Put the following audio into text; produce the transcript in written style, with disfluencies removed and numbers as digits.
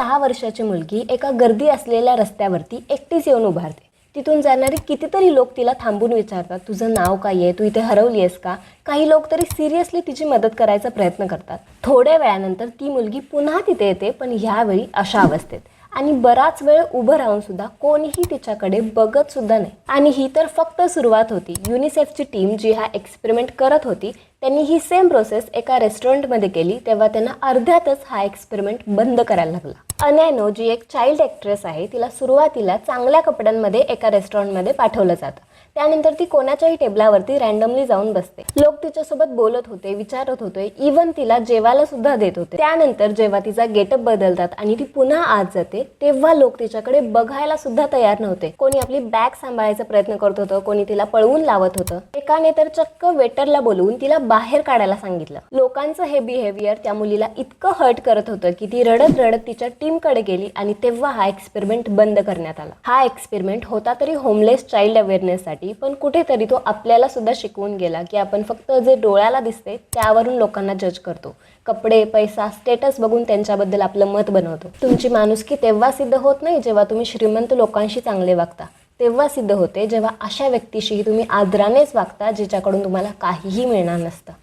6 वर्षाची मुलगी एका गर्दी असलेल्या रस्त्यावरती एकटीच येऊन उभारते. तिथून जाणारे कितीतरी लोक तिला थांबून विचारतात, तुझं नाव काय आहे, तू इथे हरवली आहेस का? काही लोक तरी सिरियसली तिची मदत करायचा प्रयत्न करतात. थोड्या वेळानंतर ती मुलगी पुन्हा तिथे येते, पण ह्यावेळी अशा अवस्थेत, आणि बराच वेळ उभं राहून सुद्धा कोणीही तिच्याकडे बघत सुद्धा नाही. आणि ही तर फक्त सुरुवात होती. युनिसेफची टीम जी हा एक्सपेरिमेंट करत होती त्यांनी ही सेम प्रोसेस एका रेस्टॉरंटमध्ये केली, तेव्हा त्यांना अर्ध्यातच हा एक्सपेरिमेंट बंद करायला लागला. अनॅनो जी एक चाइल्ड ॲक्ट्रेस आहे, तिला सुरुवातीला चांगल्या कपड्यांमध्ये एका रेस्टॉरंटमध्ये पाठवलं जातं. त्यानंतर ती कोणाच्याही टेबलावरती रँडमली जाऊन बसते. लोक तिच्यासोबत बोलत होते, विचारत होते, इवन तिला जेवायला सुद्धा देत होते. त्यानंतर जेव्हा तिचा गेटअप बदलतात आणि ती पुन्हा आत जाते, तेव्हा लोक तिच्याकडे बघायला सुद्धा तयार नव्हते. कोणी आपली बॅग सांभाळायचा प्रयत्न करत होतं, कोणी तिला पळवून लावत होतं. एकाने तर चक्क वेटरला बोलवून तिला बाहेर काढायला सांगितलं. लोकांचं हे बिहेवियर त्या मुलीला इतकं हर्ट करत होतं की ती रडत रडत तिच्या टीमकडे गेली आणि तेव्हा हा एक्सपेरिमेंट बंद करण्यात आला. हा एक्सपेरिमेंट होता तरी होमलेस चाइल्ड अवेअरनेससाठी, पण कुठेतरी तो आपल्याला सुद्धा शिकवून गेला की आपण फक्त जे डोळ्याला दिसते त्यावरून लोकांना जज करतो. कपडे, पैसा, स्टेटस बघून त्यांच्याबद्दल आपलं मत बनवतो. तुमची माणुसकी तेव्हा सिद्ध होत नाही जेव्हा तुम्ही श्रीमंत लोकांशी चांगले वागता. तेव्हा सिद्ध होते जेव्हा अशा व्यक्तीशी तुम्ही आदरानेच वागता जिच्याकडून तुम्हाला काहीही मिळणार नसतं.